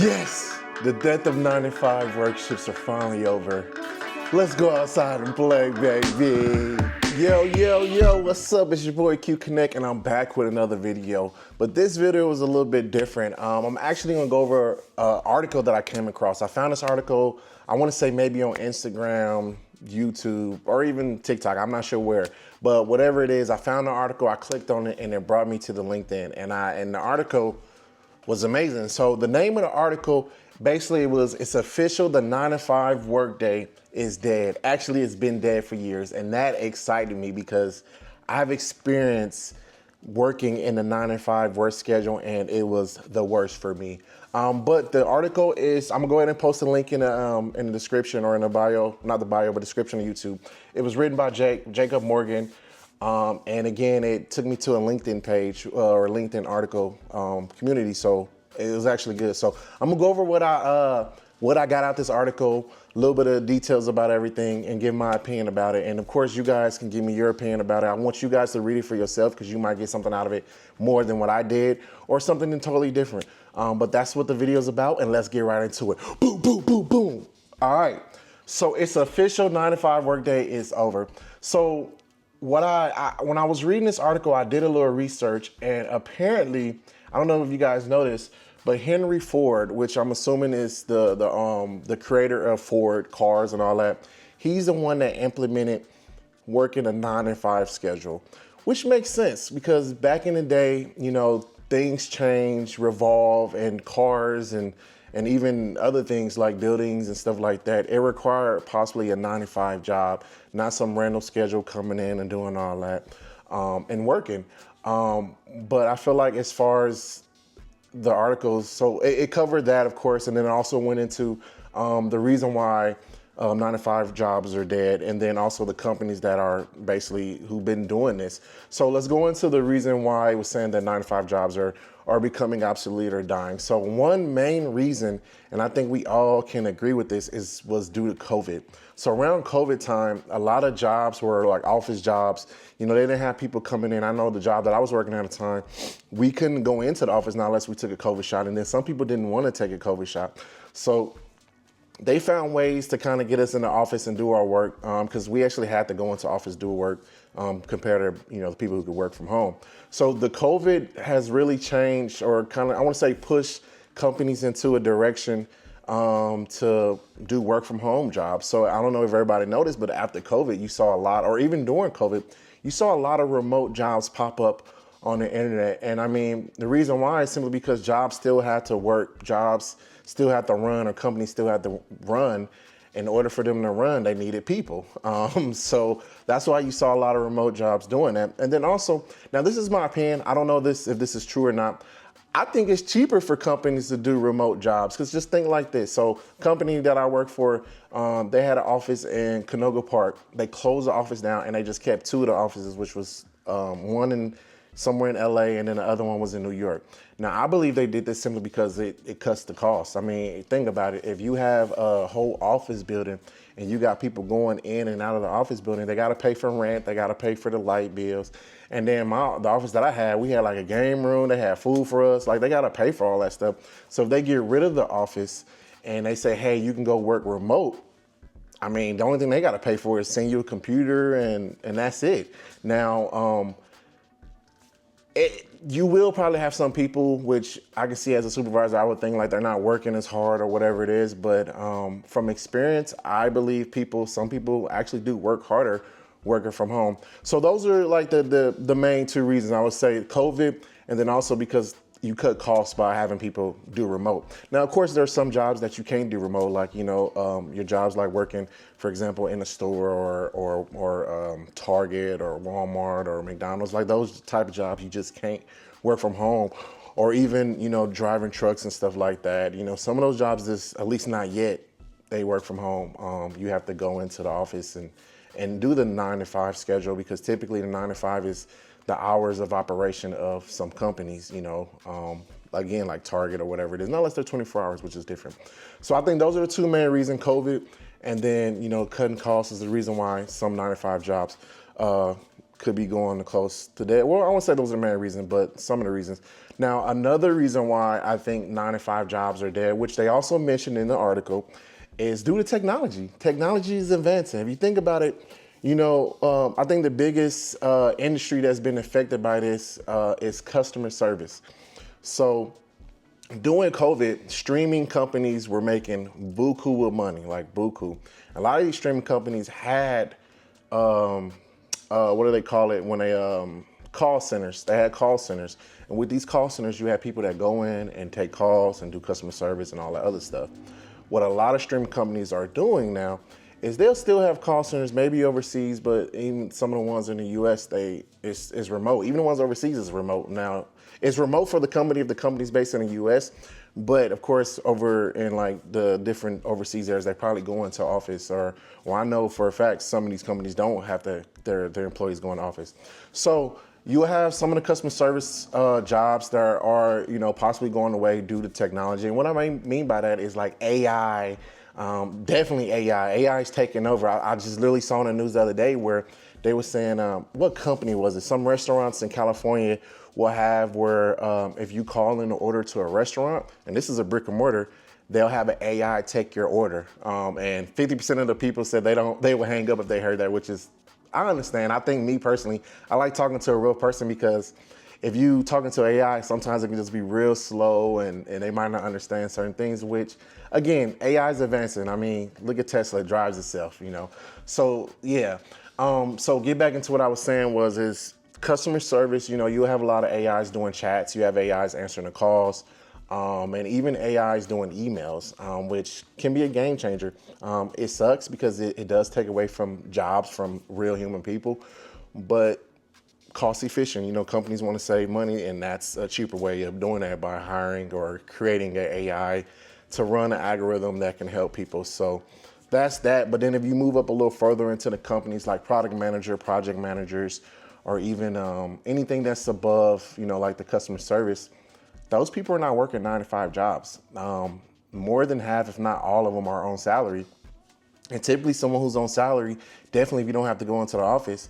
Yes, the death of 9-to-5 work shifts are finally over. Let's go outside and play, baby. Yo, what's up? It's your boy Q Connect, and I'm back with another video. But this video was a little bit different. I'm actually gonna go over an article that I came across. I found this article, I wanna say maybe on Instagram, YouTube, or even TikTok, I'm not sure where. But whatever it is, I found the article, I clicked on it, and it brought me to the LinkedIn. And the article was amazing. So the name of the article basically it's official, the 9-to-5 workday is dead. Actually, it's been dead for years, and that excited me because I've experienced working in the 9-to-5 work schedule, and it was the worst for me. But the article is, I'm gonna go ahead and post a link in the description or in the bio, not the bio, but description of YouTube. It was written by Jacob Morgan. And again, it took me to a LinkedIn page or LinkedIn article community, so it was actually good. So I'm gonna go over what I got out this article, a little bit of details about everything, and give my opinion about it. And of course, you guys can give me your opinion about it. I want you guys to read it for yourself because you might get something out of it more than what I did, or something totally different. But that's what the video is about, and let's get right into it. Boom, boom, boom, boom. All right. So it's official, 9-to-5 workday is over. So when I was reading this article, I did a little research, and apparently, I don't know if you guys know this, but Henry Ford, which I'm assuming is the creator of Ford cars and all that, he's the one that implemented working a 9-to-5 schedule, which makes sense because back in the day, you know, things change, revolve, and cars and even other things like buildings and stuff like that, it required possibly a 9-to-5 job, not some random schedule coming in and doing all that and working. But I feel like as far as the articles, so it covered that, of course, and then it also went into the reason why 9-to-5 jobs are dead, and then also the companies that are basically who've been doing this. So let's go into the reason why it was saying that 9-to-5 jobs are becoming obsolete or dying. So one main reason, and I think we all can agree with this, was due to COVID. So around COVID time, a lot of jobs were like office jobs. You know, they didn't have people coming in. I know the job that I was working at the time, we couldn't go into the office now unless we took a COVID shot. And then some people didn't want to take a COVID shot. So they found ways to kind of get us in the office and do our work because we actually had to go into office, do work compared to, you know, the people who could work from home. So the COVID has really changed, or kind of, I want to say, pushed companies into a direction to do work from home jobs. So I don't know if everybody noticed, but after COVID, you saw a lot, or even during COVID, you saw a lot of remote jobs pop up on the internet. And I mean, the reason why is simply because jobs still had to work, jobs still had to run, or companies still had to run. In order for them to run, they needed people. So that's why you saw a lot of remote jobs doing that. And then also, now this is my opinion, I don't know if this is true or not. I think it's cheaper for companies to do remote jobs, because just think like this. So company that I work for, they had an office in Canoga Park. They closed the office down and they just kept two of the offices, which was one somewhere in LA, and then the other one was in New York. Now, I believe they did this simply because it cuts the cost. I mean, think about it. If you have a whole office building and you got people going in and out of the office building, they got to pay for rent, they got to pay for the light bills. And then the office that I had, we had like a game room, they had food for us, like they got to pay for all that stuff. So if they get rid of the office and they say, hey, you can go work remote, I mean, the only thing they got to pay for is send you a computer and that's it. Now, you will probably have some people, which I can see as a supervisor, I would think like they're not working as hard or whatever it is. But from experience, I believe some people actually do work harder working from home. So those are like the main two reasons I would say: COVID, and then also because you cut costs by having people do remote. Now, of course, there's some jobs that you can't do remote, like, you know, your jobs like working, for example, in a store or Target or Walmart or McDonald's, like those type of jobs you just can't work from home. Or even, you know, driving trucks and stuff like that. You know, some of those jobs, at least not yet, they work from home. You have to go into the office and do the 9-to-5 schedule, because typically the 9-to-5 is the hours of operation of some companies, you know, again, like Target or whatever it is, not unless they're 24 hours, which is different. So I think those are the two main reasons: COVID, and then, you know, cutting costs is the reason why some 9-to-5 jobs could be going close to that. Well, I won't say those are the main reasons, but some of the reasons. Now, another reason why I think 9 to 5 jobs are dead, which they also mentioned in the article, is due to technology. Technology is advancing. If you think about it, I think the biggest industry that's been affected by this is customer service. So during COVID, streaming companies were making buku of money, like buku. A lot of these streaming companies had, what do they call it when they, call centers. They had call centers. And with these call centers, you have people that go in and take calls and do customer service and all that other stuff. What a lot of streaming companies are doing now is they'll still have call centers, maybe overseas, but even some of the ones in the US, it's remote. Even the ones overseas is remote now. It's remote for the company if the company's based in the US, but of course over in like the different overseas areas, they probably go into office well, I know for a fact some of these companies don't have their employees go in office. So you have some of the customer service jobs that are possibly going away due to technology. And what I mean by that is like AI, definitely AI. AI is taking over. I just literally saw on the news the other day where they were saying, what company was it? Some restaurants in California will have where if you call in an order to a restaurant, and this is a brick and mortar, they'll have an AI take your order. And 50% of the people said they will hang up if they heard that, which is, I understand. I think me personally, I like talking to a real person because if you talking to AI, sometimes it can just be real slow and they might not understand certain things, which again, AI is advancing. I mean, look at Tesla, it drives itself, So yeah. So get back into what I was saying is customer service, you'll have a lot of AIs doing chats, you have AIs answering the calls, and even AIs doing emails, which can be a game changer. It sucks because it does take away from jobs from real human people, but cost efficient. Companies want to save money, and that's a cheaper way of doing that by hiring or creating an AI to run an algorithm that can help people. So that's that. But then if you move up a little further into the companies like product manager, project managers, or even anything that's above, like the customer service, those people are not working 9 to 5 jobs. More than half, if not all of them, are on salary. And typically someone who's on salary, definitely if you don't have to go into the office,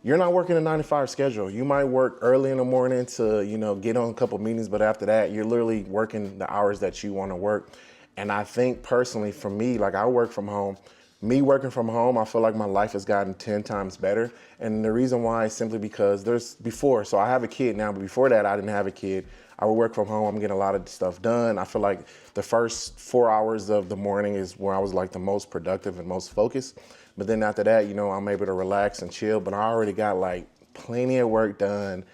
you're not working a 9 to 5 schedule. You might work early in the morning to, get on a couple meetings, but after that, you're literally working the hours that you want to work. And I think personally for me, like I work from home, me working from home, I feel like my life has gotten 10 times better. And the reason why is simply because so I have a kid now, but before that, I didn't have a kid. I would work from home. I'm getting a lot of stuff done. I feel like the first 4 hours of the morning is where I was like the most productive and most focused. But then after that, I'm able to relax and chill, but I already got like plenty of work done.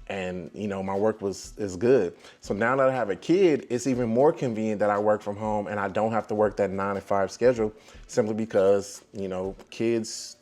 And my work is good. So now that I have a kid, it's even more convenient that I work from home and I don't have to work that 9 to 5 schedule, simply because kids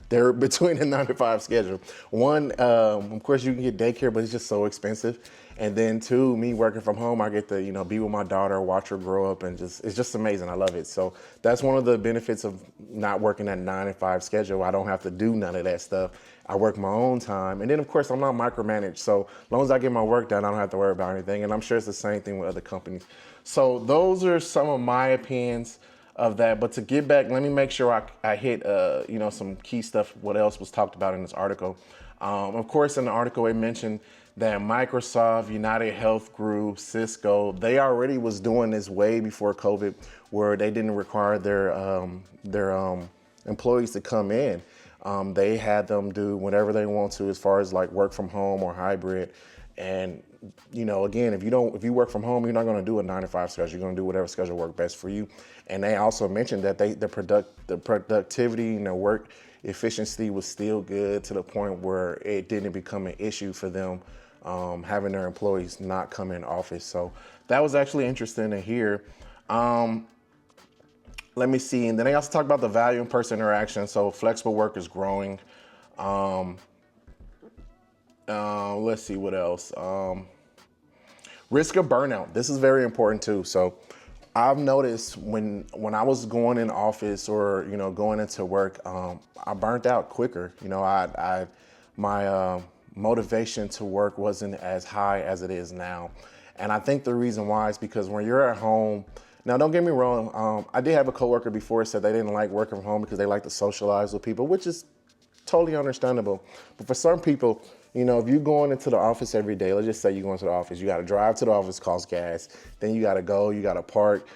they're between the 9 to 5 schedule. One, of course you can get daycare, but it's just so expensive. And then two, me working from home, I get to be with my daughter, watch her grow up, and it's just amazing. I love it. So that's one of the benefits of not working that 9 to 5 schedule. I don't have to do none of that stuff. I work my own time. And then of course I'm not micromanaged. So as long as I get my work done, I don't have to worry about anything. And I'm sure it's the same thing with other companies. So those are some of my opinions of that. But to get back, let me make sure I hit some key stuff, what else was talked about in this article. Of course, in the article it mentioned that Microsoft, United Health Group, Cisco, they already was doing this way before COVID, where they didn't require their employees to come in. They had them do whatever they want to as far as like work from home or hybrid. And again, if you work from home, you're not going to do a 9 to 5 schedule. You're going to do whatever schedule works best for you. And they also mentioned that the productivity and the work efficiency was still good to the point where it didn't become an issue for them having their employees not come in office. So that was actually interesting to hear. Let me see. And then they also talk about the value in person interaction. So flexible work is growing. Let's see what else. Risk of burnout. This is very important too. So I've noticed when I was going in office or, going into work, I burnt out quicker. My motivation to work wasn't as high as it is now. And I think the reason why is because when you're at home, now don't get me wrong, I did have a coworker before said they didn't like working from home because they like to socialize with people, which is totally understandable. But for some people, you know, if you're going into the office every day, let's just say you're going to the office, you got to drive to the office, cost gas, then you got to go, you got to park.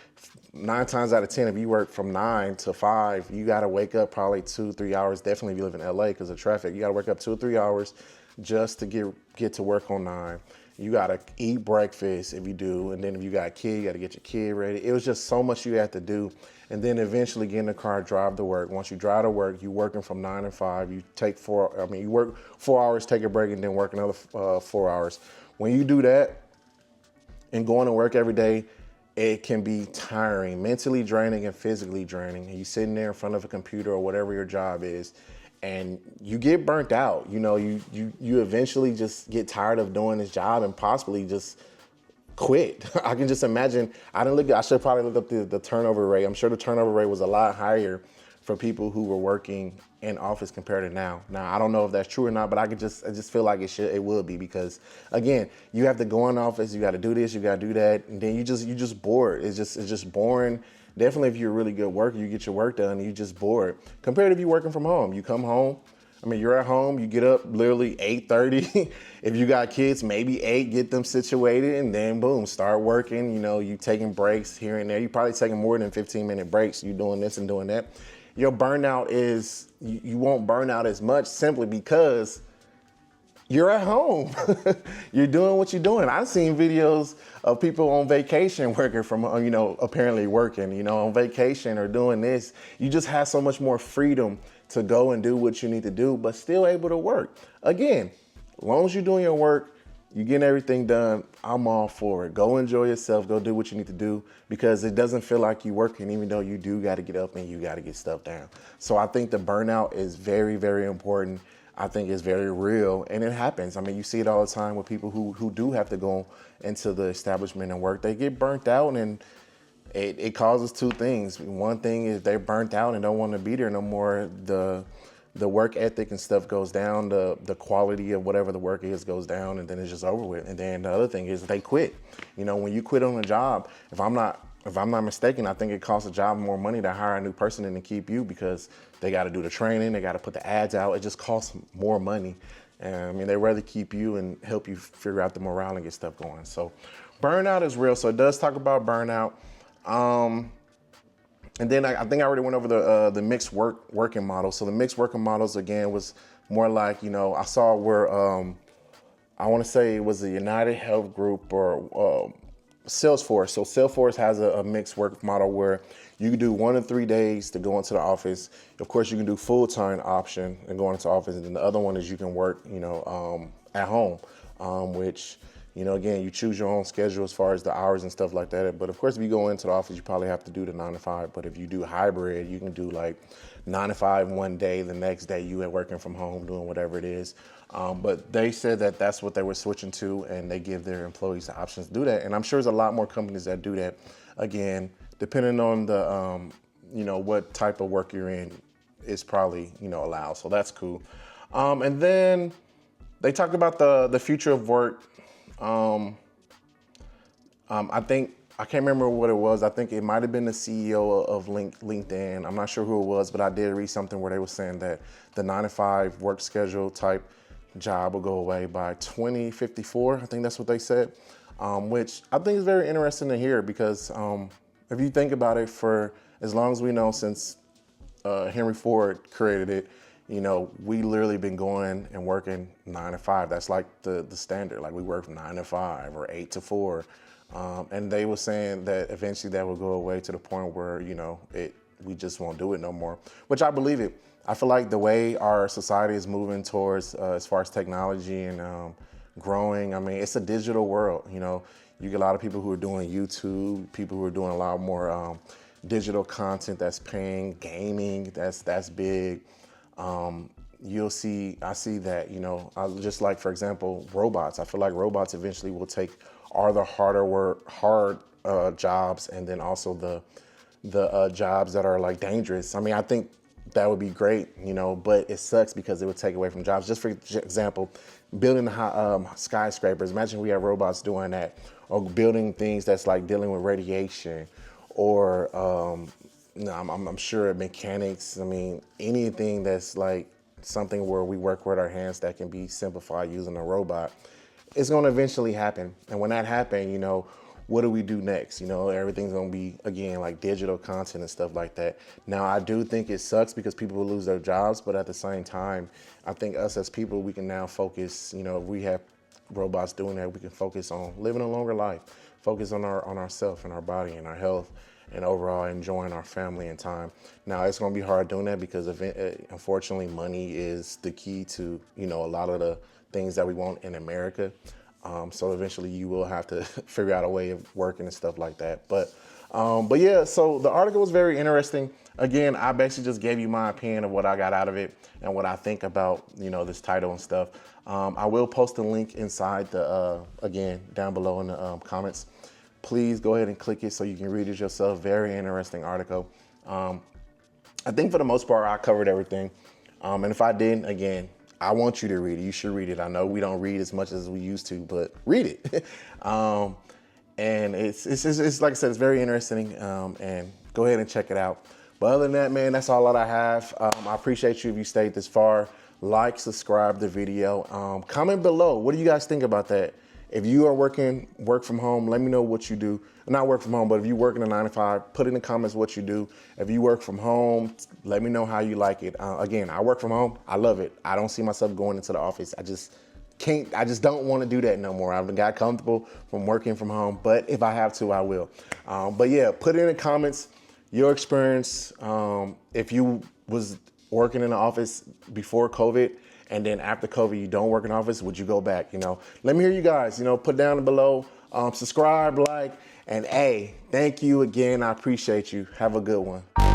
9 times out of 10, if you work from 9 to 5, you got to wake up probably 2-3 hours. Definitely if you live in LA because of traffic, you got to wake up 2 or 3 hours just to get to work on 9. You got to eat breakfast if you do. And then if you got a kid, you got to get your kid ready. It was just so much you had to do. And then eventually get in the car, drive to work. Once you drive to work, you're working from 9 to 5. You you work 4 hours, take a break, and then work another 4 hours. When you do that and going to work every day, it can be tiring, mentally draining and physically draining. And you're sitting there in front of a computer or whatever your job is, and you get burnt out. You know, you eventually just get tired of doing this job and possibly just quit. I can just imagine. I should probably look up the turnover rate. I'm sure the turnover rate was a lot higher for people who were working in office compared to now. Now, I don't know if that's true or not, but I just feel like it would be, because again, you have to go in office, you got to do this, you got to do that, and then you just bored. It's just boring. Definitely if you're a really good worker, you get your work done, and you just bored. Compared to if you're working from home, you come home, you're at home, you get up literally 8:30. If you got kids, maybe 8, get them situated, and then boom, start working. You know, you taking breaks here and there. You probably taking more than 15-minute breaks. You doing this and doing that. Your burnout you won't burn out as much simply because you're at home. You're doing what you're doing. I've seen videos of people on vacation working from, apparently working, on vacation or doing this. You just have so much more freedom to go and do what you need to do, but still able to work. Again, as long as you're doing your work, you're getting everything done, I'm all for it. Go enjoy yourself, go do what you need to do, because it doesn't feel like you're working, even though you do got to get up and you got to get stuff down. So I think the burnout is very, very important. I think it's very real, and it happens. You see it all the time with people who do have to go into the establishment and work. They get burnt out, and it causes 2 things. One thing is they're burnt out and don't want to be there no more. The work ethic and stuff goes down. The quality of whatever the work is goes down, and then it's just over with. And then the other thing is they quit. When you quit on a job, if I'm not mistaken, I think it costs a job more money to hire a new person than to keep you, because they got to do the training, they got to put the ads out. It just costs more money. They'd rather keep you and help you figure out the morale and get stuff going. So burnout is real. So it does talk about burnout. And then I think I already went over the mixed working model. So the mixed working models, again, was more like, I saw where I want to say it was a United Health Group or Salesforce. So Salesforce has a mixed work model where you can do 1 to 3 days to go into the office. Of course, you can do full-time option and go into the office. And then the other one is you can work, at home, which, again, you choose your own schedule as far as the hours and stuff like that. But of course, if you go into the office, you probably have to do the 9 to 5. But if you do hybrid, you can do like 9 to 5 one day, the next day you are working from home, doing whatever it is. But they said that that's what they were switching to, and they give their employees the options to do that. And I'm sure there's a lot more companies that do that. Again, depending on the, what type of work you're in, is probably, allowed. So that's cool. And then they talked about the future of work. I can't remember what it was. I think it might have been the CEO of LinkedIn. I'm not sure who it was, but I did read something where they were saying that the 9 to 5 work schedule type job will go away by 2054. I think that's what they said, which I think is very interesting to hear, because if you think about it, for as long as we know, since Henry Ford created it, we literally been going and working 9 to 5. That's like the standard. Like we work from 9 to 5 or 8 to 4. And they were saying that eventually that will go away to the point where, we just won't do it no more, which I believe it. I feel like the way our society is moving towards, as far as technology and growing, it's a digital world. You get a lot of people who are doing YouTube, people who are doing a lot more digital content that's paying, gaming, that's big. I see that, just like, for example, robots. I feel like robots eventually will take all the hard jobs, and then also the jobs that are like dangerous. I think that would be great, but it sucks because it would take away from jobs. Just for example, building skyscrapers. Imagine we have robots doing that, or building things that's like dealing with radiation, or I'm sure mechanics. Anything that's like something where we work with our hands that can be simplified using a robot, it's going to eventually happen. And when that happens, what do we do next? Everything's going to be, again, like digital content and stuff like that. Now, I do think it sucks because people will lose their jobs, but at the same time, I think us as people, we can now focus, if we have robots doing that, we can focus on living a longer life, focus on ourselves and our body and our health, and overall enjoying our family and time. Now, it's going to be hard doing that because unfortunately, money is the key to, a lot of the things that we want in America. So eventually you will have to figure out a way of working and stuff like that. But yeah, so the article was very interesting. Again, I basically just gave you my opinion of what I got out of it and what I think about, this title and stuff. I will post a link inside again, down below in the comments. Please go ahead and click it so you can read it yourself. Very interesting article. I think for the most part, I covered everything. And if I didn't, again, I want you to read it. You should read it. I know we don't read as much as we used to, but read it. And it's like I said, it's very interesting. And go ahead and check it out. But other than that, man, that's all that I have. I appreciate you if you stayed this far. Like, subscribe the video. Comment below. What do you guys think about that? If you are work from home, let me know what you do. Not work from home, but if you work in a 9 to 5, put in the comments what you do. If you work from home, let me know how you like it. Again, I work from home. I love it. I don't see myself going into the office. I just don't want to do that no more. I've got comfortable from working from home, but if I have to, I will. But yeah, put in the comments your experience. If you was working in the office before COVID, and then after COVID, you don't work in office, would you go back? Let me hear you guys, put down below, subscribe, like, and hey, thank you again. I appreciate you. Have a good one.